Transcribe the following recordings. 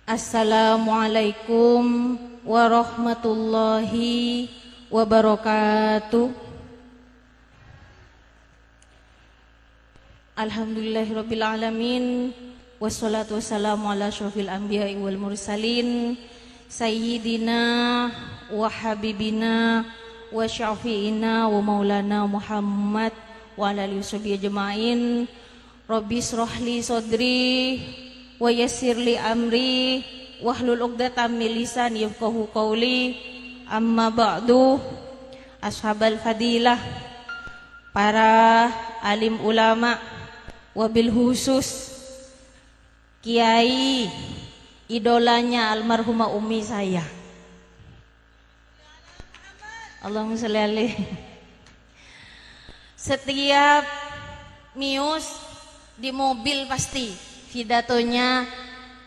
Assalamualaikum warahmatullahi wabarakatuh. Alhamdulillahirabbil alamin wassalatu wassalamu ala asyrofil anbiya'i wal mursalin sayyidina wa habibina wa syafi'ina wa maulana Muhammad wa ala alihi washabihi ajma'in. Rabbi shrahli sadri wa yassirli amri wahlul 'uqdatam min lisani yafqahu qawli. Amma ba'du, ashabal fadilah, para alim ulama, wabil khusus kiai idolanya almarhumah umi saya. Allahumma sholli alaihi. Setiap mius di mobil pasti pidatonya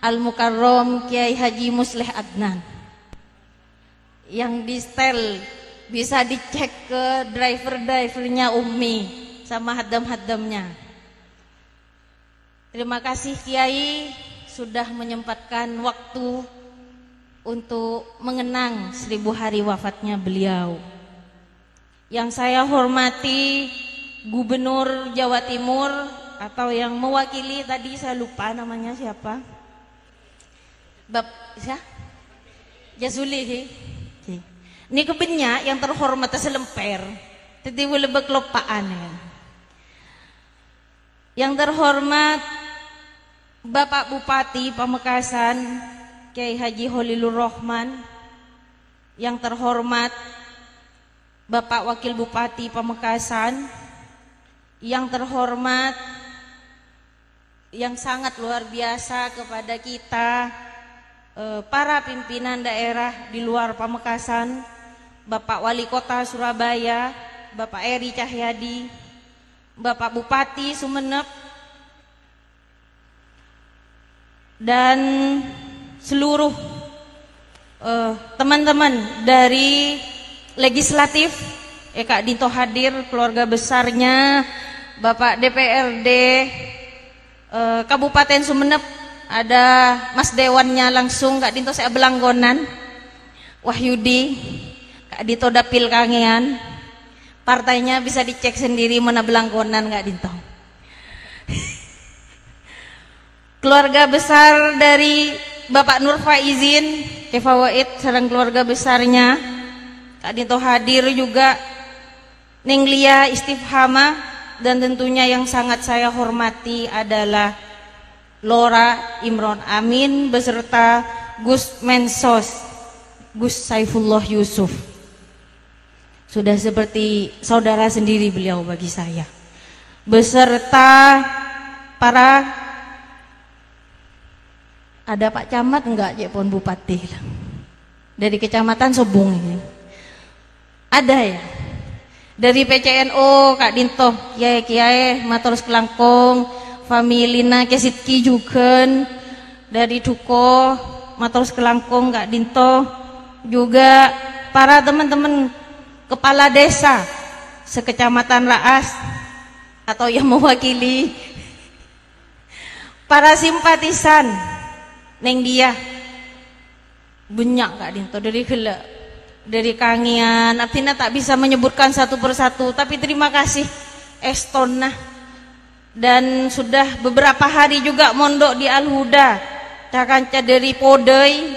Al-Mukarram Kiai Haji Musleh Adnan, yang di setel bisa dicek ke drivernya Umi sama haddam-haddamnya. Terima kasih Kiai sudah menyempatkan waktu untuk mengenang 1000 hari wafatnya beliau. Yang saya hormati Gubernur Jawa Timur, atau yang mewakili tadi saya lupa namanya siapa, Jazuli. Ini kebenyak yang terhormat selemper, tadi lebek lopaan ya. Yang terhormat Bapak Bupati Pamekasan Kiai Haji Holilur Rahman, yang terhormat Bapak Wakil Bupati Pamekasan, yang terhormat yang sangat luar biasa kepada kita para pimpinan daerah di luar Pamekasan, Bapak Wali Kota Surabaya, Bapak Eri Cahyadi, Bapak Bupati Sumeneb, dan seluruh teman-teman dari legislatif. Kak Dinto hadir, keluarga besarnya, Bapak DPRD Kabupaten Sumeneb, ada Mas Dewannya langsung, Kak Dinto saya belanggonan, Wahyudi, Kak Dinto dapil kangean, partainya bisa dicek sendiri mana belanggonan Kak Dinto. Keluarga besar dari Bapak Nur Faizin Kefawaid serang keluarga besarnya, Kak Dinto hadir juga, Neng Lia Istifhama, dan tentunya yang sangat saya hormati adalah Lora Imron Amin beserta Gus Mensos Gus Saifullah Yusuf. Sudah seperti saudara sendiri beliau bagi saya, beserta para, ada Pak Camat enggak, Jepon Bupati dari Kecamatan Sobung ini ada ya, dari PCNO Kak Dinto, kiai matur kelangkong, familina kesitki juga, dari Duko matur kelangkong Kak Dinto, juga para teman-teman kepala desa sekecamatan Raas atau yang mewakili para simpatisan Neng dia banyak Kak Dinto dari Gelek, dari Kangian, artinya tak bisa menyebutkan satu persatu, tapi terima kasih Estona, dan sudah beberapa hari juga mondok di Al-Huda, cakanca dari Podei,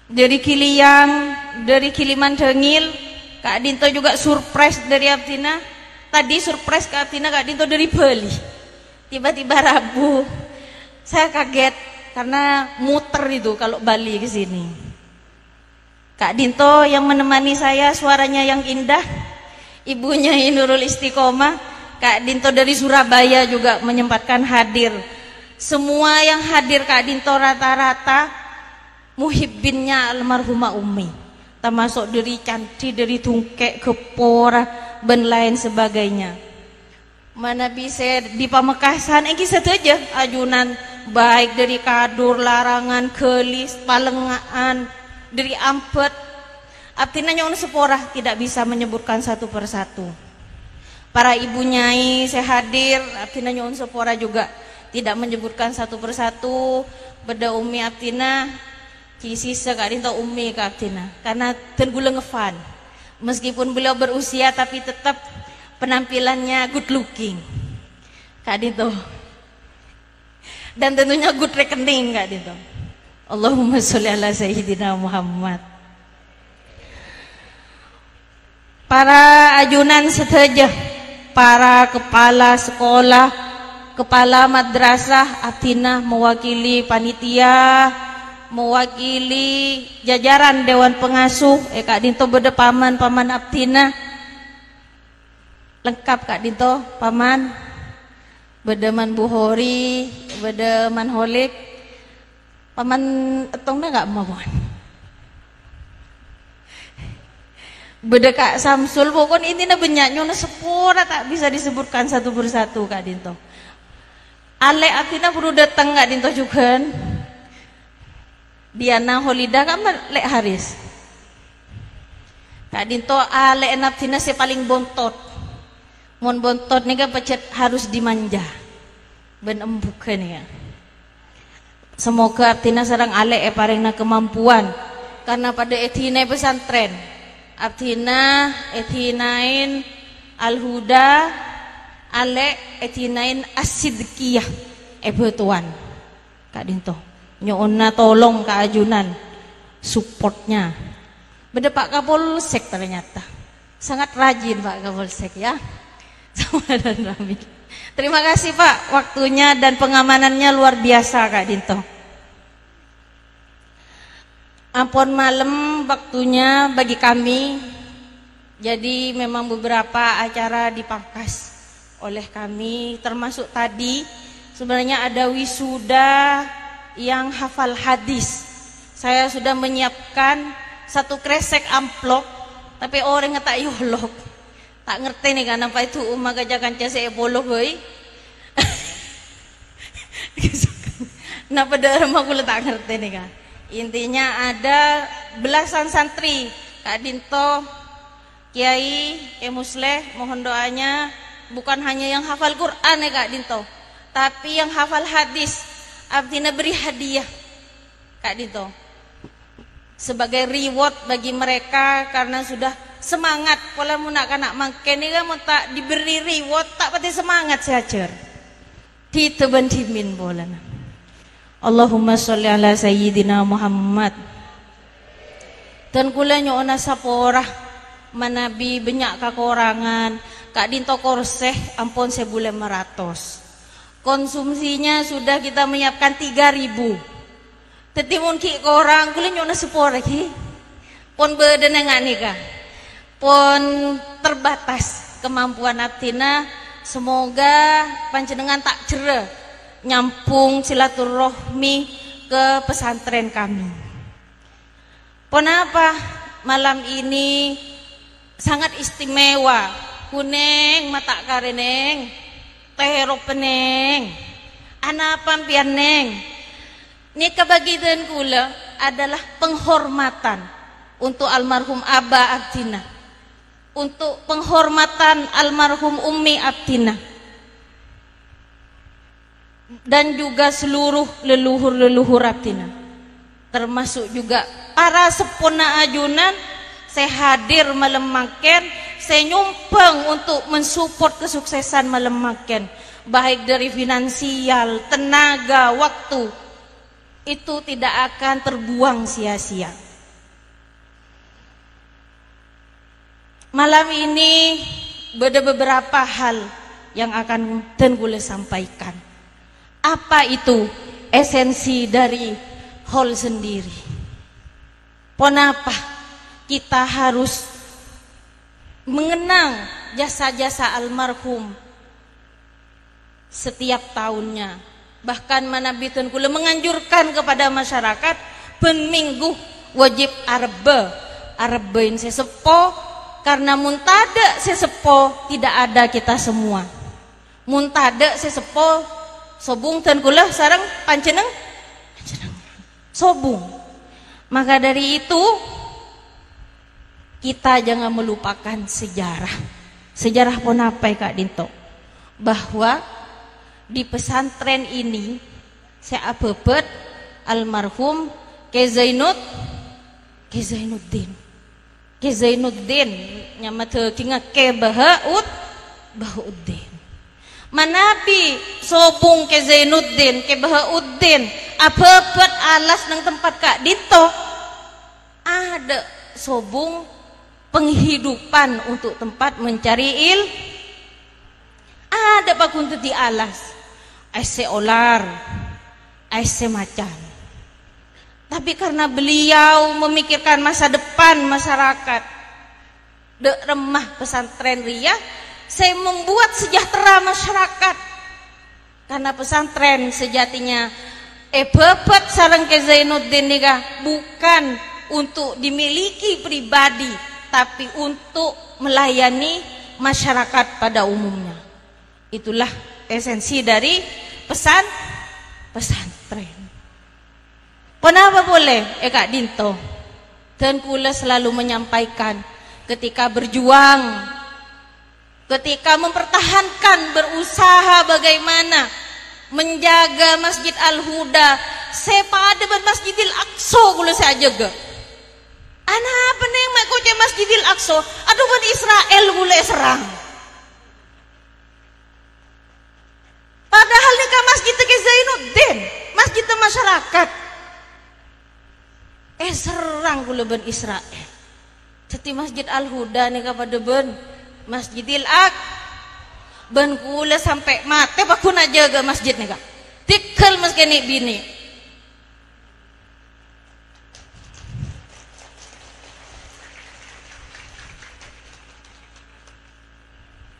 dari Kiliang, dari Kiliman Dengil. Kak Dinto juga surprise dari Abtina, tadi surprise ke Abtina Kak Dinto dari Bali, tiba-tiba Rabu, saya kaget karena muter itu kalau Bali ke sini. Kak Dinto yang menemani saya, suaranya yang indah, ibunya Nurul Istiqomah. Kak Dinto dari Surabaya juga menyempatkan hadir. Semua yang hadir Kak Dinto rata-rata muhibbinnya almarhumah Umi, termasuk dari Candi, dari Tungkek, Kepora, dan lain sebagainya. Mana bisa di Pamekasan, ini satu aja ajunan, baik dari Kadur, Larangan, Kelis, Palengaan, dari Ampet, artinya nyon sepora, tidak bisa menyebutkan satu persatu. Para ibu nyai saya hadir, artinya nyon sepora juga tidak menyebutkan satu persatu. Beda umi abtina kisisa Kak Dinto umi Kak abtina karena ten gula ngefan. Meskipun beliau berusia tapi tetap penampilannya good looking Kak Dinto. Dan tentunya good rekening Kak Dinto. Allahumma sholli ala sayyidina Muhammad. Para ajunan seteja, para kepala sekolah, kepala madrasah abtina mewakili panitia, mewakili jajaran dewan pengasuh Kak Dinto beda paman abtina lengkap Kak Dinto paman beda man Buhori beda man Holik paman etongnya nggak mau beda Kak Samsul pokoknya intinya banyaknya sepura tak bisa disebutkan satu persatu Kak Dinto. Ale abtina perlu datang Kak Dinto juga. Diana Holida kan lek Haris. Kak Dinto ale abtina si paling bontot. Mon bontot nih kan pecet harus dimanja. Ben embukan ya. Semoga abtina sarang ale parengna kemampuan karena pada etina pesantren. Abtina etinain al-huda ale etinain asidkiyah betuan Kak Dinto nyona tolong Kak Ajunan supportnya beda Pak Kapolsek ternyata sangat rajin Pak Kapolsek ya sama dan Rami. Terima kasih Pak waktunya dan pengamanannya luar biasa Kak Dinto. Ampun malam waktunya bagi kami. Jadi memang beberapa acara dipangkas oleh kami termasuk tadi sebenarnya ada wisuda yang hafal hadis. Saya sudah menyiapkan satu kresek amplop tapi orang tak yolok. Tak ngerti nih kan apa itu umma gajakan cese bolok boy. Nah pada rumah aku tak ngerti nih kan. Intinya ada belasan santri Kak Dinto, Kiai, Musleh, mohon doanya bukan hanya yang hafal Quran ya Kak Dinto, tapi yang hafal hadis. Abdina beri hadiah Kak Dinto sebagai reward bagi mereka karena sudah semangat. Pola munak kanak makan ini kan mau tak diberi reward tak pati semangat saja. Diteban dimin bola. Allahumma sholli ala sayyidina Muhammad. Dan kula nyona saporah manabi banyak kakorangan Kak Dinto korseh ampun sebulan meratos. Konsumsinya sudah kita menyiapkan 3.000. Tetimun ki korang kula nyona saporah ki. Pon beden enggak nikah. Pon terbatas kemampuan abdina. Semoga panjenengan tak jera nyampung silaturahmi ke pesantren kami. Kenapa malam ini sangat istimewa? Kuneng mata kareneng, tehero peneng, anak pampian neng. Ini kebagian kula adalah penghormatan untuk almarhum Aba Abdina, untuk penghormatan almarhum Ummi Abdina. Dan juga seluruh leluhur-leluhur abdina termasuk juga para sepona ajunan. Saya hadir malam makan, saya nyumbang untuk mensupport kesuksesan malam makan baik dari finansial, tenaga, waktu. Itu tidak akan terbuang sia-sia. Malam ini ada beberapa hal yang akan Tengku sampaikan. Apa itu esensi dari hall sendiri? Kenapa kita harus mengenang jasa-jasa almarhum setiap tahunnya? Bahkan Manabi Tengku menganjurkan kepada masyarakat peminggu wajib arbein sesepo karena muntada sesepo tidak ada kita semua. Muntada sesepo sobung Tengkulah sarang panceneng sobung. Maka dari itu kita jangan melupakan sejarah. Sejarah pun apa Kak Dinto? Bahwa di pesantren ini saya abebet almarhum Ke Zainuddin nyamate kinga Ke Bahauddin manabi sobung Ke Zainuddin Ke Bahauddin abebet alas nang tempat Kak Dito ada sobung penghidupan untuk tempat mencari ada pakun di alas ase olar ase macan. Tapi karena beliau memikirkan masa depan masyarakat de remah pesantren ria saya membuat sejahtera masyarakat karena pesantren sejatinya bebet sareng Ke Zainuddin niga bukan untuk dimiliki pribadi tapi untuk melayani masyarakat pada umumnya. Itulah esensi dari pesantren. Kenapa boleh? Kak Dinto dan kula selalu menyampaikan ketika berjuang, ketika mempertahankan, berusaha bagaimana menjaga Masjid Al-Huda, saya pada Masjidil Aqsa kula saya jaga. Anak apa nih mak koce Masjidil Aqsa? Aduh ban Israel kula serang. Padahal nih masjid Ke Zainuddin, masjid masyarakat. Serang kula ben Israel. Jadi Masjid Al-Huda nih pada ben Masjidil Aqsa. Ben kula sampai mate pakun jaga masjid nih kak. Tikel maskeni bini.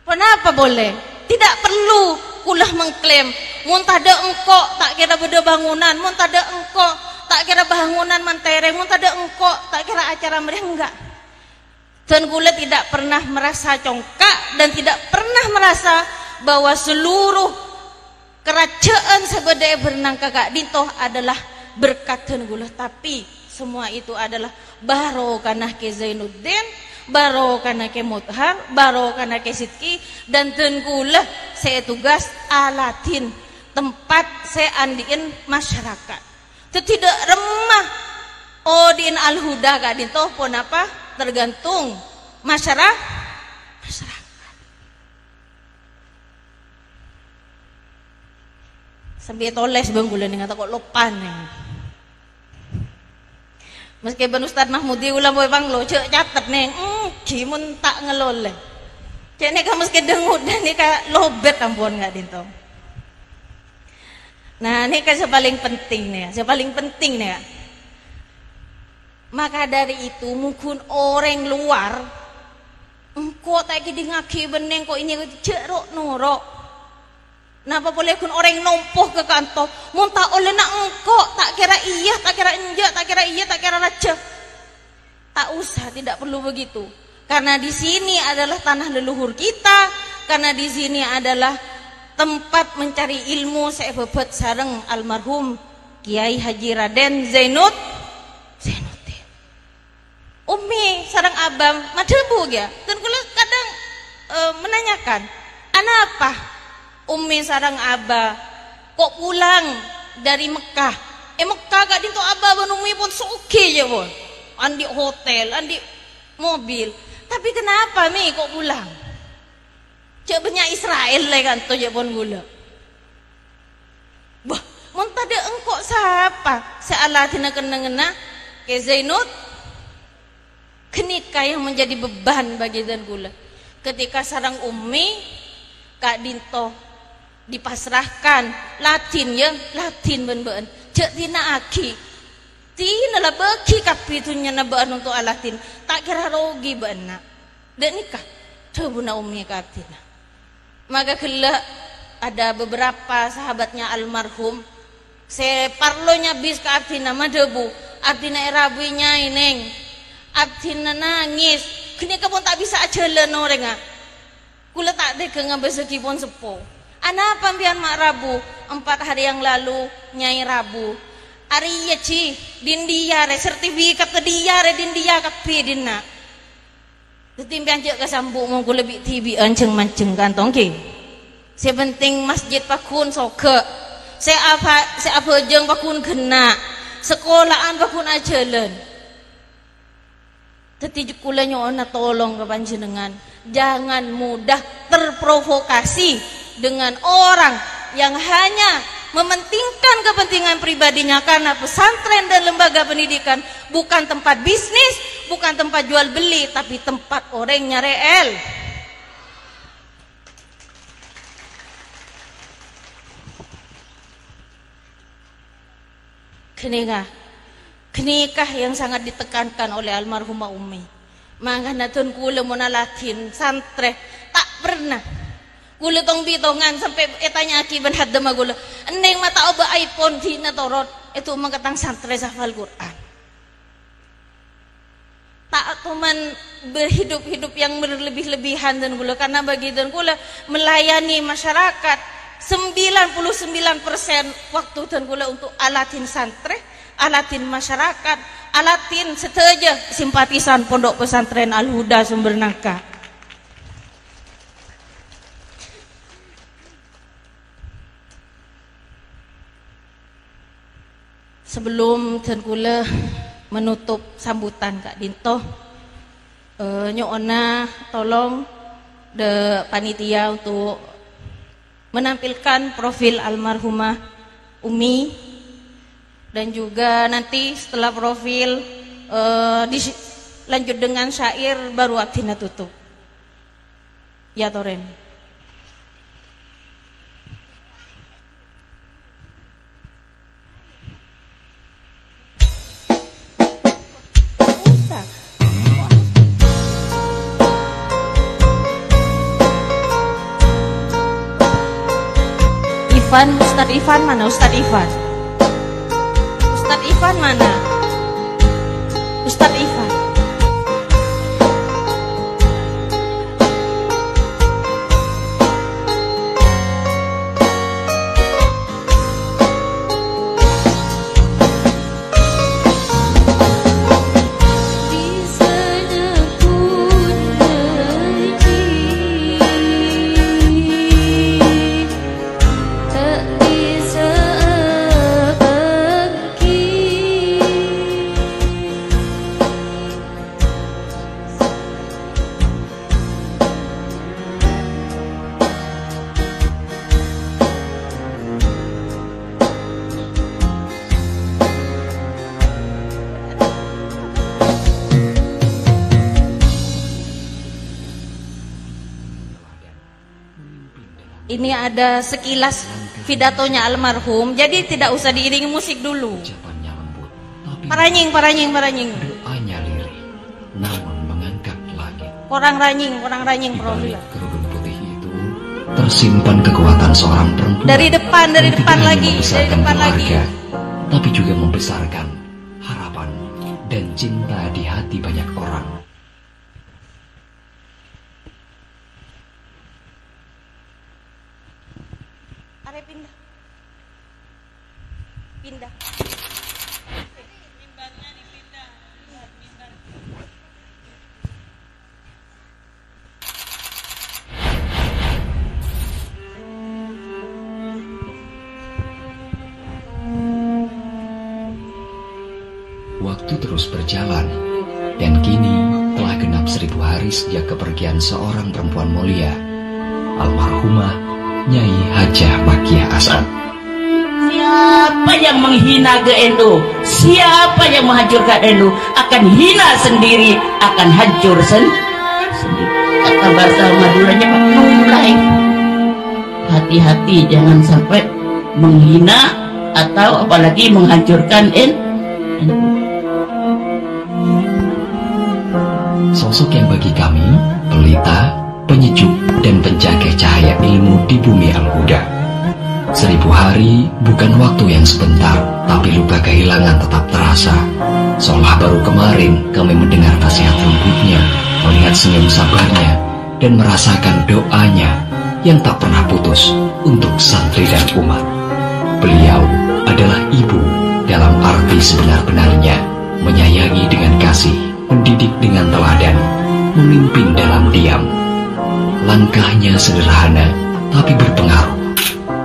Kenapa boleh? Tidak perlu kulah mengklaim mun tada engko tak kira beda bangunan, mun tada engko tak kira bangunan mantere, mun tada engko tak kira acara mereka enggak. Dan kula tidak pernah merasa congkak dan tidak pernah merasa bahwa seluruh kerajaan sebedaya bernang Kak Dinto adalah berkat dan kula, tapi semua itu adalah barokah Ke Zainuddin, barokah Ke Muthar, barokah Ke Sidki dan kula saya tugas alatin tempat saya andiin masyarakat. Tidak remah Odin Al-Huda Kak Dinto pun apa tergantung masyarakat. Sampai toles bang gula nih kata kok lopan nih. Meski ben Ustad Mahmudi ulah boy bang lo cek catet nih, kimun tak ngelole. Cek nih kamu meski dengut dan nih kak lobet ampun Kak Dinto. Nah ini kan paling penting nih, paling penting nih. Maka dari itu mungkin orang luar engkau tak kidi ngaki beneng kok ini cerok norok. Napa boleh kun orang nompoh ke kantor muntah oleh nak engkau tak kira iya, tak kira enjak, tak kira iya, tak kira raja. Tak usah, tidak perlu begitu. Karena di sini adalah tanah leluhur kita, karena di sini adalah tempat mencari ilmu saya bebet sareng almarhum Kiai Haji Raden Zainuddin. Umi sareng abang madebu ya. Dan kula kadang menanyakan, "Anapa Umi sareng abah kok pulang dari Mekah? Mekah Kak Dinto abah ban Umi pun soke ya pun. Andi hotel, andi mobil. Tapi kenapa Mi kok pulang?" Cek banyak Israel lah kan tu je pun gula. Bah, mun tadi engkau siapa? Sealah tina kena Ke Zainuddin. Kenikah yang menjadi beban bagi dan gula. Ketika sarang Umi Kak Dinto dipasrahkan Latin ya, Latin ben-ben. Cek tina aki. Tina lah beki kapi tu nyana ben untuk Latin. Tak kira rogi ben nak. Dan nikah. Coba Umi Kak Tina. Maka kelak ada beberapa sahabatnya almarhum saya parlonya bis ke Abdina madebu Abdina erabunya ineng Abdina nangis kini pun tak bisa jalan orang kula tak ada ngabeseki pun sepo anak pampian mak Rabu 4 hari yang lalu Nyai Rabu hari ya ci dindia re sertifikat ke dia re dindia kapi dina ketimpian cek kesambung mau lebih tibi anceng manceng kantong ki Sepenting masjid pakun soke. Apa jeng pakun kena. Sekolahan pakun ajalan. Tetapi kula nyona tolong ke panjenengan, jangan mudah terprovokasi dengan orang yang hanya mementingkan kepentingan pribadinya, karena pesantren dan lembaga pendidikan bukan tempat bisnis, bukan tempat jual beli, tapi tempat orangnya reel. Kenikah yang sangat ditekankan oleh almarhumah Umi. Maka natun kula monalatin santre tak pernah kula tong bitongan sampai etanya akiban hadda magula endeng mata oba iPhone tina torot itu mangkatang santre hafal Quran. Tak cuman berhidup-hidup yang berlebih-lebihan dan kula, karena bagi dan kula melayani masyarakat 99% waktu dan kula untuk alatin santre, alatin masyarakat, alatin seteja simpatisan Pondok Pesantren Al-Huda Sumber Nangka. Sebelum dan kula menutup sambutan Kak Dinto, nyona tolong de panitia untuk menampilkan profil almarhumah Umi, dan juga nanti setelah profil lanjut dengan syair baru atina tutup. Ya Toren. Ustadz Ivan mana? Ustadz Ivan. Ustadz Ivan mana? Ustadz Ivan. Ini ada sekilas pidatonya almarhum, jadi tidak usah diiringi musik dulu. Paranying. Doanya lirih, namun mengangkat langit. Kurang ranying profil. Kerudung putih itu tersimpan kekuatan seorang perempuan. Dari depan lagi. Tapi juga membesarkan harapan dan cinta di hati banyak orang. Pindah. Waktu terus berjalan, dan kini telah genap 1000 hari sejak kepergian seorang perempuan mulia, almarhumah Nyai Hajah Makiah As'ad. Siapa yang menghina GNU, siapa yang menghancurkan NU akan hina sendiri, akan hancur sendiri. Kata bahasa Maduranya Pak Mulai. Hati-hati jangan sampai menghina atau apalagi menghancurkan NU. Sosok yang bagi kami pelita, penyejuk, dan penjaga cahaya ilmu di bumi Al-Huda. 1000 hari bukan waktu yang sebentar, tapi luka kehilangan tetap terasa. Seolah baru kemarin kami mendengar nasihat lembutnya, melihat senyum sabarnya, dan merasakan doanya yang tak pernah putus untuk santri dan umat. Beliau adalah ibu dalam arti sebenar-benarnya, menyayangi dengan kasih, mendidik dengan teladan, memimpin dalam diam. Langkahnya sederhana, tapi berpengaruh.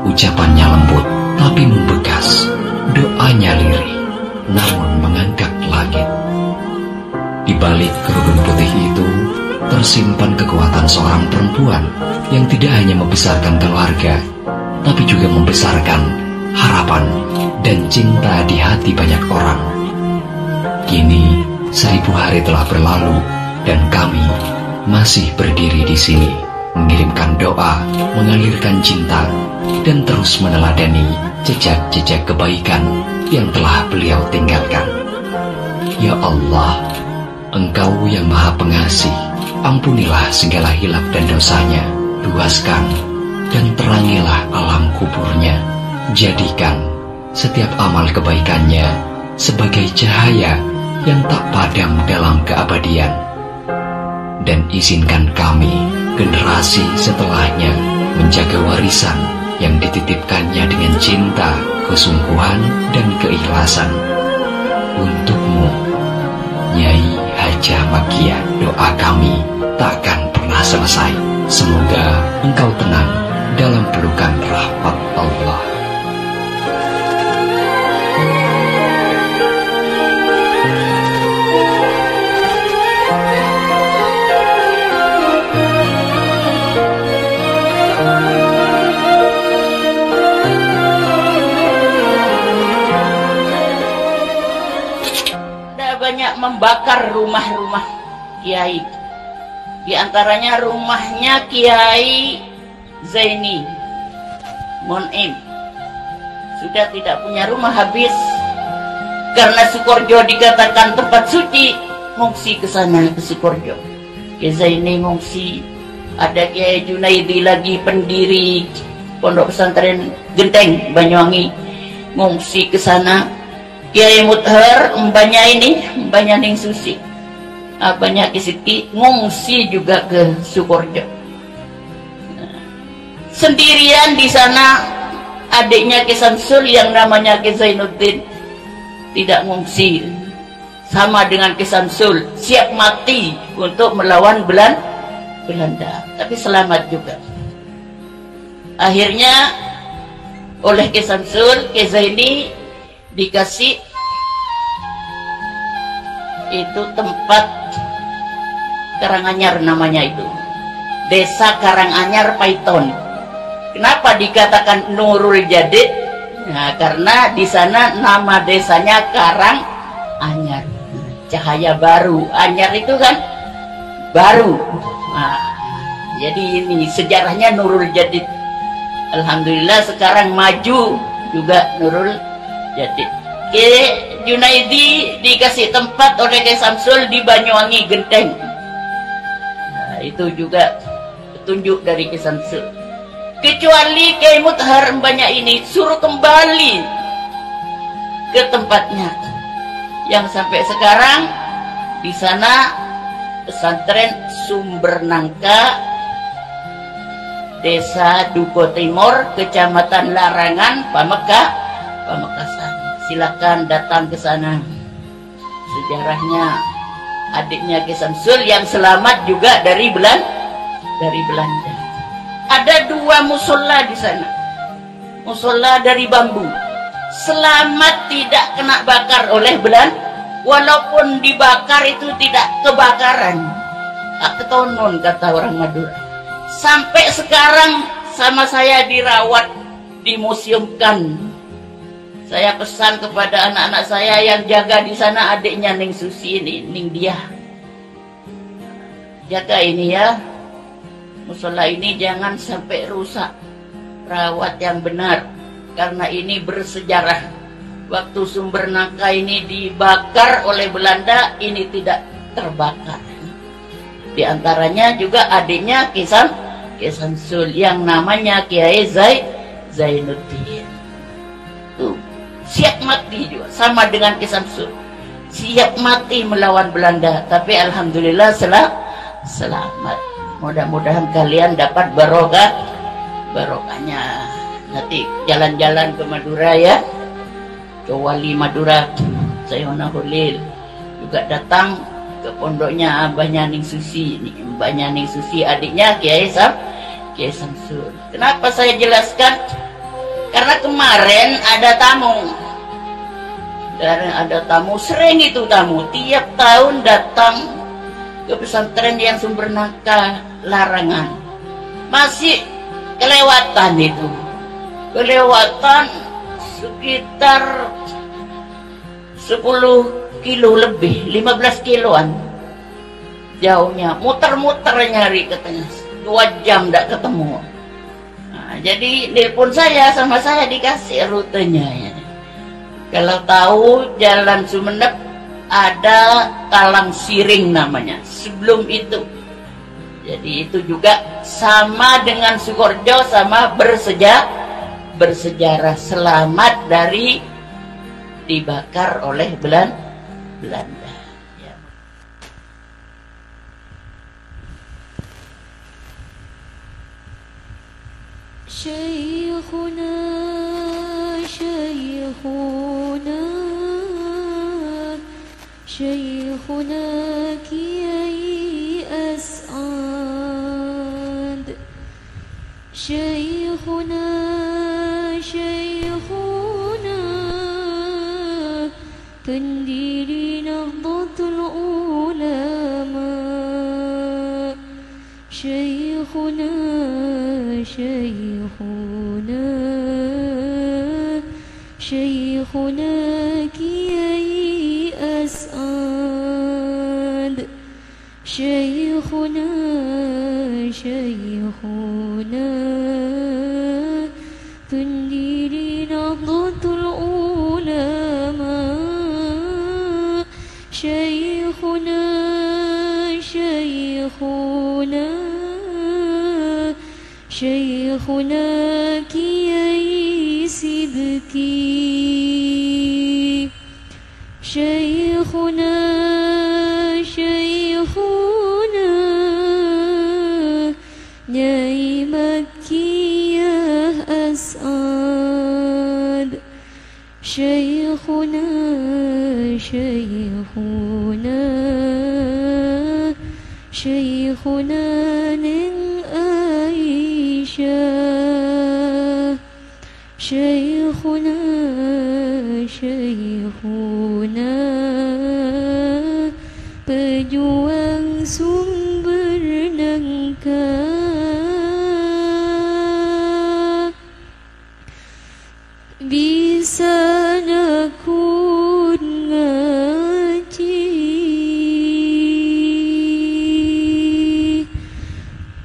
Ucapannya lembut, tapi membekas. Doanya lirih, namun mengangkat langit. Di balik kerudung putih itu, tersimpan kekuatan seorang perempuan yang tidak hanya membesarkan keluarga, tapi juga membesarkan harapan dan cinta di hati banyak orang. Kini 1000 hari telah berlalu dan kami masih berdiri di sini, mengirimkan doa, mengalirkan cinta, dan terus meneladani jejak-jejak kebaikan yang telah beliau tinggalkan. Ya Allah, Engkau yang Maha Pengasih, ampunilah segala hilaf dan dosanya, luaskan dan terangilah alam kuburnya, jadikan setiap amal kebaikannya sebagai cahaya yang tak padam dalam keabadian. Dan izinkan kami, generasi setelahnya, menjaga warisan yang dititipkannya dengan cinta, kesungguhan, dan keikhlasan. Untukmu, Nyai Hajah Makiah, doa kami takkan pernah selesai. Semoga engkau tenang dalam pelukan rahmat Allah. Banyak membakar rumah-rumah kiai. Di antaranya rumahnya Kiai Zaini Monim. Sudah tidak punya rumah, habis. Karena Sukorjo dikatakan tempat suci, ngungsi ke sana, ke Sukorjo. Kiai Zaini ngungsi. Ada Kiai Junaidi lagi, pendiri Pondok Pesantren Genteng Banyuwangi, ngungsi ke sana. Kiai Muthar, mbaknya Ning Susi, abahnya Kisiti, ngungsi juga ke Sukorjo. Sendirian di sana adiknya Ki Samsul yang namanya Ki Zainuddin, tidak ngungsi. Sama dengan Ki Samsul, siap mati untuk melawan Belanda, tapi selamat juga. Akhirnya oleh Ki Samsul, Ki Zaini dikasih itu tempat Karanganyar, namanya itu Desa Karanganyar Paiton. Kenapa dikatakan Nurul Jadid? Nah, karena di sana nama desanya Karanganyar, cahaya baru. Anyar itu kan baru. Nah, jadi ini sejarahnya Nurul Jadid. Alhamdulillah sekarang maju juga Nurul Jadid. Ki Junaidi dikasih tempat oleh Ki Samsul di Banyuwangi Genteng. Nah, itu juga petunjuk dari Ki Samsul. Kecuali Kiai Muthar mbaknya ini suruh kembali ke tempatnya, yang sampai sekarang di sana pesantren Sumber Nangka, Desa Duko Timur, Kecamatan Larangan, Pamekasan. Silakan datang ke sana. Sejarahnya adiknya Ki Samsul yang selamat juga dari Belanda. Ada 2 musola di sana. Musola dari bambu. Selamat tidak kena bakar oleh Belanda. Walaupun dibakar itu tidak kebakaran. Tak ketonon, kata orang Madura. Sampai sekarang sama saya dirawat, dimuseumkan. Saya pesan kepada anak-anak saya yang jaga di sana, adiknya Ning Susi ini, Ning dia. Jaga ini ya. Musola ini jangan sampai rusak. Rawat yang benar. Karena ini bersejarah. Waktu Sumber Nangka ini dibakar oleh Belanda, ini tidak terbakar. Di antaranya juga adiknya Ki Samsul yang namanya Kiai Zainuddin. Tuh, siap mati juga, sama dengan Ki Samsul. Siap mati melawan Belanda, tapi alhamdulillah selamat. Mudah-mudahan kalian dapat barokahnya. Nanti jalan-jalan ke Madura ya. Ke Wali Madura, Sayyona Hulil juga datang ke pondoknya abahnya Ning Susi, mbaknya Ning Susi, adiknya Kiai Kiai Samsul. Kenapa saya jelaskan? Karena kemarin ada tamu. Dan ada tamu, sering itu tamu, tiap tahun datang ke pesantren yang Sumber Nangka Larangan. Masih kelewatan itu. Kelewatan sekitar 10 kilo lebih, 15 kiloan jauhnya, muter-muter nyari katanya 2 jam tidak ketemu. Nah, jadi nelpon saya, sama saya dikasih rutenya ya. Kalau tahu Jalan Sumenep ada Talang Siring namanya sebelum itu. Jadi itu juga sama dengan Sukoharjo, sama bersejarah selamat dari dibakar oleh Belanda. Ya. Syekhuna Kiai As'ad, Syekhuna pendiri Nahdlatul Ulama, Syekhuna Kiai As'ad, Syekhuna pendiri Nahdlatul Ulama, Syekhuna Kiai Sidki, Syekhuna Nyai Makkiyah As'ad, Syekhuna Ning Aisyah, Syekhuna pejuang Sumber Nangka, bisa nakun ngaji,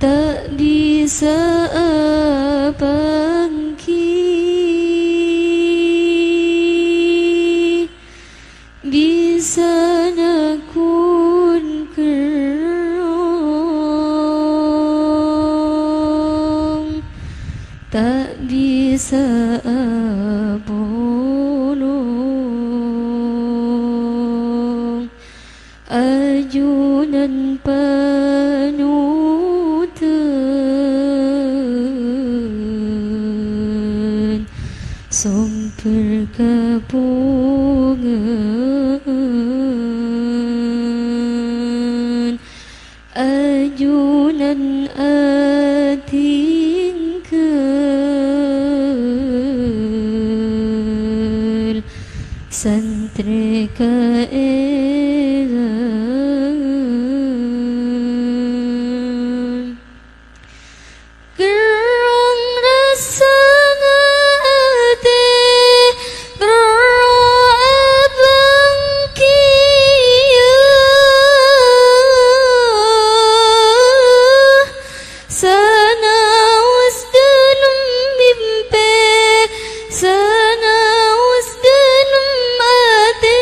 tak bisa abangki, bisa nakun kerong, tak bisa bolong, ajunan panutan som perkabungan, ajunan atingkel santri kaelan, gerong rasa ngate gerong abangkiyah, sana wasdanum mimpe, sana wasdanum ate,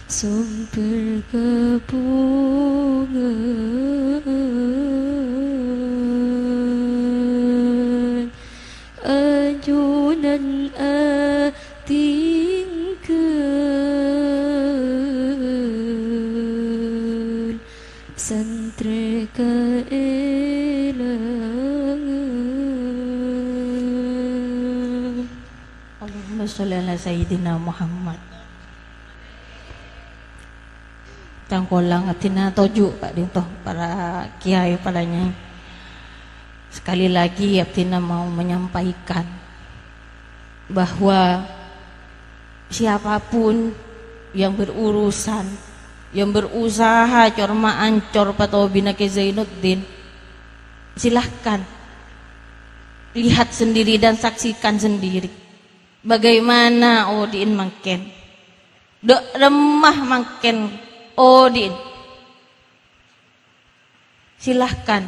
sumber kebungan anjunan atingkan santri keelangan. Allahumma sholli ala sayyidina Muhammad. Tangkolang atina toju Pak Dinto, para kiai, para nyai. Sekali lagi Abtina mau menyampaikan bahwa siapapun yang berurusan, yang berusaha corma ancor patobina ke Zainuddin, silahkan lihat sendiri dan saksikan sendiri bagaimana Odin mangken dek remah mangken Odin. Silahkan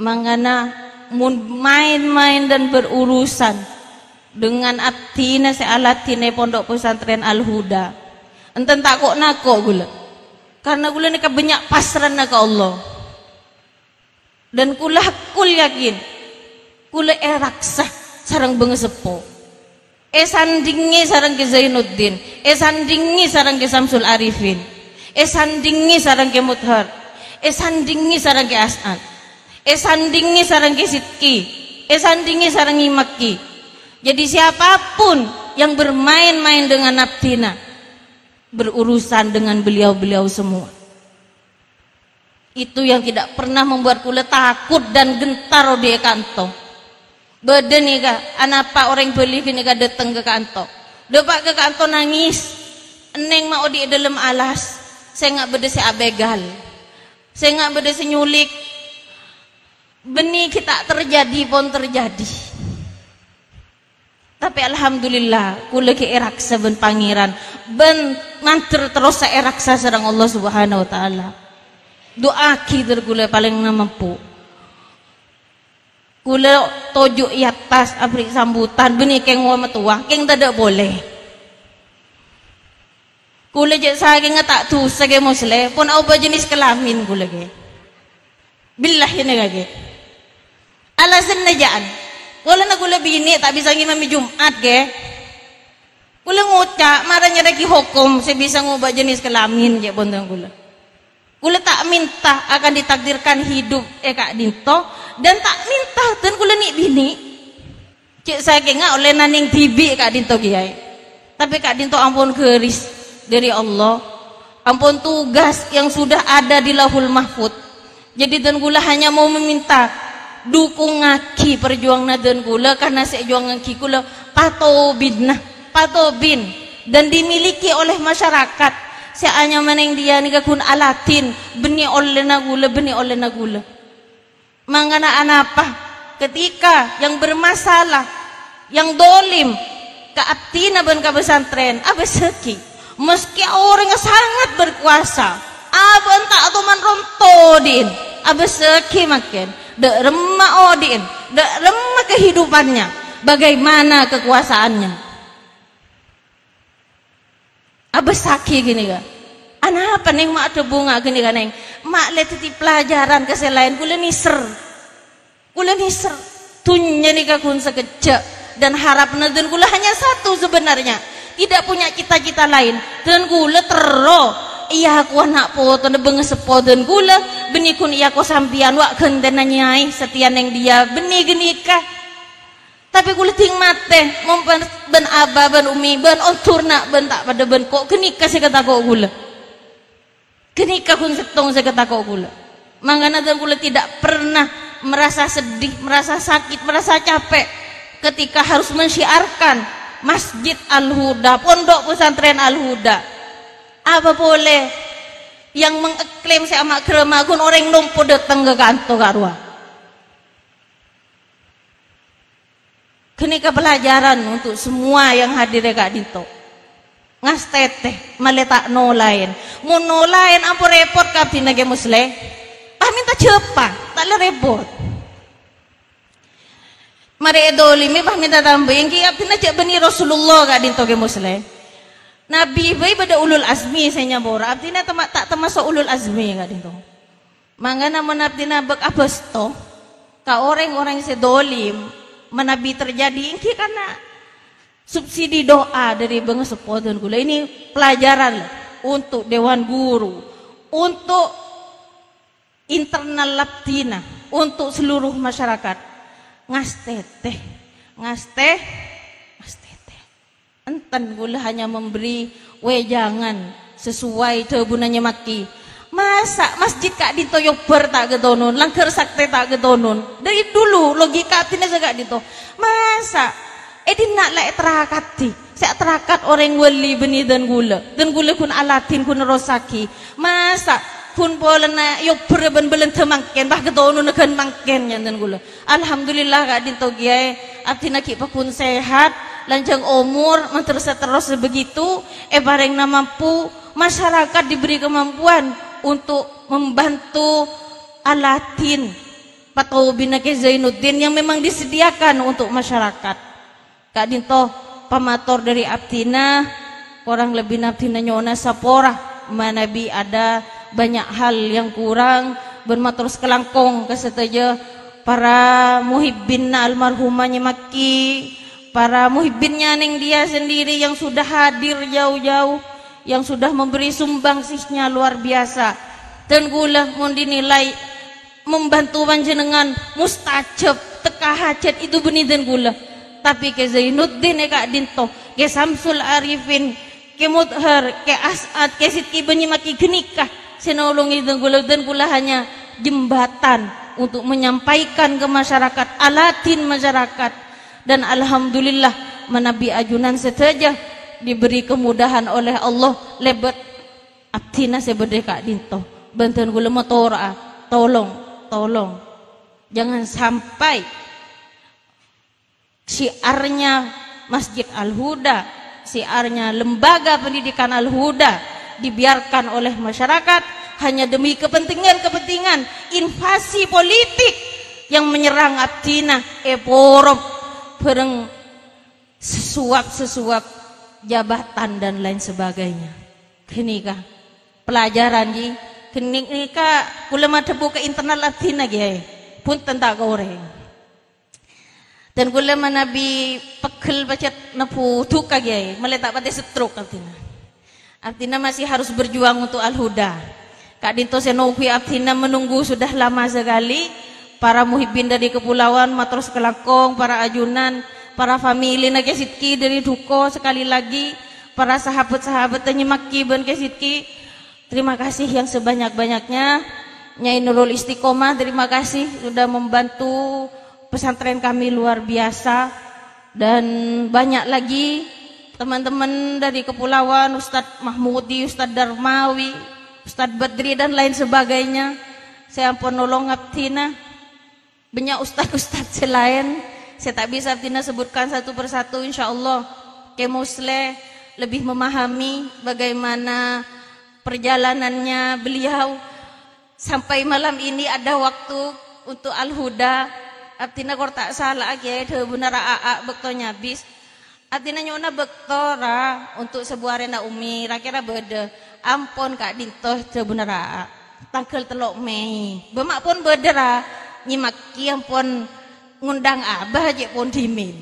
mangana main-main dan berurusan dengan atina sealatine pondok pesantren Al-Huda enten tak kok nako gula karena gula ni banyak pasran ke Allah dan kul yakin kula eraksa sarang bengesepo sandingi sarang ke Zainuddin sandingi sarang ke Samsul Arifin sandingi sarang ke Muthar sandingi sarang ke As'ad sandingi sarang ke Sidki sandingi sarang Imaki. Jadi siapapun yang bermain-main dengan Abtina berurusan dengan beliau-beliau semua, itu yang tidak pernah membuat kula takut dan gentar di kantong. Beden nih kak, anapa orang beli kini kak datang ke kantong, depak ke kantong nangis, neng mau di dalam alas, saya nggak beda si abegal, saya nggak beda si nyulik, benih kita terjadi pun terjadi. Tapi alhamdulillah kula ki eraksa ben pangeran ben manter terus eraksa sareng Allah Subhanahu wa taala. Doa ki kula paling mampu. Kula tojo yatas abri sambutan benih keng wa metuah keng tidak boleh. Kula je saking tak tu sage musle pun apa jenis kelamin kula ge. Billah ini kage. Alasan najaan. Kula na kula bini tak bisa ngimami Jumat ke. Kula ngucap marahnya lagi hukum saya bisa ngubah jenis kelamin je bontang kula. Kula tak minta akan ditakdirkan hidup Kak Dinto dan tak minta dan kula ni bini. Cik saya kenga oleh naning tibi Kak Dinto kiai. Tapi Kak Dinto ampun keris dari Allah. Ampun tugas yang sudah ada di Lauhul Mahfud. Jadi dan kula hanya mau meminta dukung ngaki perjuang naden kula karena sejuang ngaki kula patobin dan dimiliki oleh masyarakat seanya meneng dia nika kun alatin beni oleh nagula mangana anapa ketika yang bermasalah yang dolim ke abtina ben ka pesantren abeseki meski orang yang sangat berkuasa aben tak atuman rontodin abeseki makin dek remah Odin, dek remah kehidupannya, bagaimana kekuasaannya. Abesaki gini kan, anapa neng mak ada bunga gini kan neng, mak lihat titip pelajaran ke selain kula niser, tunya nih kakun sekejap dan harap dan kula hanya satu sebenarnya, tidak punya cita-cita lain dan kula iya aku anak foto nebeng sepoden gula benikun iya aku sampian wak kentena nyai setian yang dia benih genika tapi gula ting mate mompen ben aba ben umi ben onturna ben tak pada ben kok genika saya kata kok gula genika kun setong saya kata kok gula mangana dan gula tidak pernah merasa sedih merasa sakit merasa capek ketika harus mensyiarkan Masjid Al-Huda pondok pesantren Al-Huda. Apa boleh yang mengeklaim saya amak kerema kun orang nompo datang ke kantor karua. Kini pelajaran untuk semua yang hadir di Kak Dinto. Ngas teteh meletak nolain. Mau nolain apa repot kapten nage musle. Minta cepat, tak le repot. Mari edolimi minta tambahin ki kapten aja beni Rasulullah Kak Dinto ke musle. Nabi bayi pada ulul azmi saya nyabora. Artinya tak termasuk ulul azmi enggak dinto. Mangana menabtina bek abesto ka orang-orang sedolim menabi terjadi ingki karena subsidi doa dari bangsa sepodan gula. Ini pelajaran untuk dewan guru, untuk internal laptina, untuk seluruh masyarakat. Ngastete enten gula hanya memberi wejangan sesuai tebunanya maki. Masa masjid kak dito yober tak gedonon, langker sakte tak gedonon. Dari dulu logika artinya segak dito. Masa nak lek terakati. Saya terakat orang wali beni dan gula kun alatin kun rosaki. Masa kun polena yober ben belen temangken bah gedonon kan mangken dan gula. Alhamdulillah kak dito giai artinya kita pun sehat, lanjang umur, terus begitu. Bareng na mampu masyarakat diberi kemampuan untuk membantu alatin Patobin ke Zainuddin yang memang disediakan untuk masyarakat. Kak Dinto pamator dari Aptina, kurang lebih Aptina nyona sapora manabi ada banyak hal yang kurang bermatur sekelangkong keseteja para muhibbinna almarhumanya maki, para muhibbinnya neng dia sendiri yang sudah hadir jauh-jauh, yang sudah memberi sumbangsihnya luar biasa dan gula mun dinilai membantu panjenengan mustajab teka hajat itu benih dan gula. Tapi ke Zainuddin Kak Dinto, ke Samsul Arifin, ke Mudhar, ke As'ad, ke Sidki Benyimaki Genikah senolongi dan gula hanya jembatan untuk menyampaikan ke masyarakat, alatin masyarakat. Dan alhamdulillah menabi ajunan saja diberi kemudahan oleh Allah lebet Aptina sebede Kak Dinto. Bantuan gula motora, tolong jangan sampai syiarnya Masjid Al-Huda, syiarnya lembaga pendidikan Al-Huda dibiarkan oleh masyarakat hanya demi kepentingan invasi politik yang menyerang Aptina, porop bareng sesuap jabatan dan lain sebagainya. Kenika pelajaran di kenika kula madhebu ke internal Aptina ge pun tentang goreng. Dan kula manabi pegel bacet nepu duka ge meletak pada stroke Aptina. Aptina masih harus berjuang untuk Al-Huda. Kak Dinto Senowi Aptina menunggu sudah lama sekali. Para muhibbin dari kepulauan matros kelakong, para ajunan, para famili Nagesitki dari Duko sekali lagi, para sahabat-sahabat Nyemaki ben Kesitki, terima kasih yang sebanyak-banyaknya. Nyai Nurul Istiqomah, terima kasih sudah membantu pesantren kami luar biasa. Dan banyak lagi teman-teman dari kepulauan, Ustadz Mahmudi, Ustadz Darmawi, Ustadz Badri dan lain sebagainya. Saya pun nolong Aptina. Banyak ustadz-ustadz selain saya tak bisa Aptina sebutkan satu persatu. Insya Allah ke Musle lebih memahami bagaimana perjalanannya beliau sampai malam ini ada waktu untuk Al-Huda. Aptina kor tak salah ya benar aa bektonya bis. Aptina nyona bektora untuk sebuah arena umi rakira beda. Ampun Kak Dinto benar aa tanggal telok Mei. Bemak pun bedera nyimaki ampun ngundang abah aja pun dimin.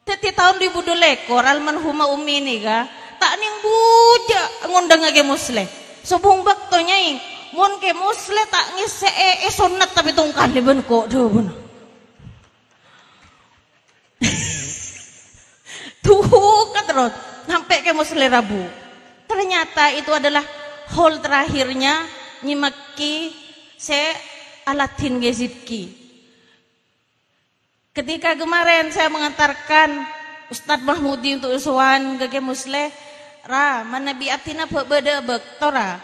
Teti tahun 2002 lekor almarhumah umi ini ga tak ning buja ngundang age musle. Sobung baktonya ing mun ke musle tak ngise sunat tapi tungkan di ben kok debun. Tuh kan terus sampai ke musle Rabu. Ternyata itu adalah hall terakhirnya nyimaki alatin Gezitki. Ketika kemarin saya mengantarkan Ustadz Mahmudi untuk usuan ke Musle, manabi Aptina beda bektora.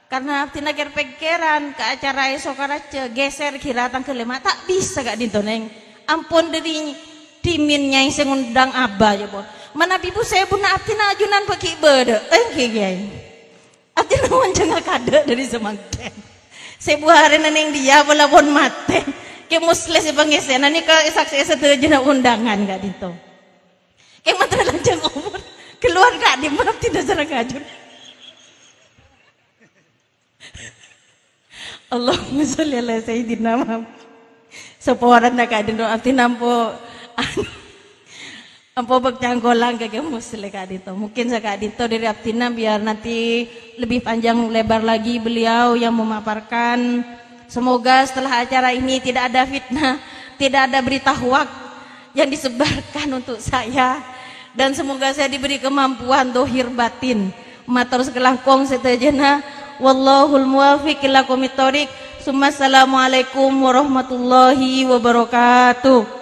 Karena Aptina kerpekeran ke acara esokarace geser kira tanggal 5 tak bisa Kak Dinto neng. Ampun dari diminnya yang saya ngundang abah ya bon. Manabi bu saya buna Aptina ajunan pakai beda. Kiai. Aptina wancang kada dari semangken. Sebuah neneng dia walaupun mate ke musle si pangesenan ni ke saksi setuju na undangan Kak Dinto. Ke matra lanjang umur Keluar Kak di maaf tidak sareng ngajun. Allahumma sholli ala sayyidina Muhammad. Seporan na Kak din abti nampo. Ampo bercanggolang kagak musle Kak Dito. Mungkin saya Kak Dito dari Abtina biar nanti lebih panjang lebar lagi beliau yang memaparkan. Semoga setelah acara ini tidak ada fitnah, tidak ada berita hoak yang disebarkan untuk saya. Dan semoga saya diberi kemampuan dohir batin. Matur sekelangkong setajana. Wallahul muwafiq ila qomit thoriq. Assalamualaikum warahmatullahi wabarakatuh.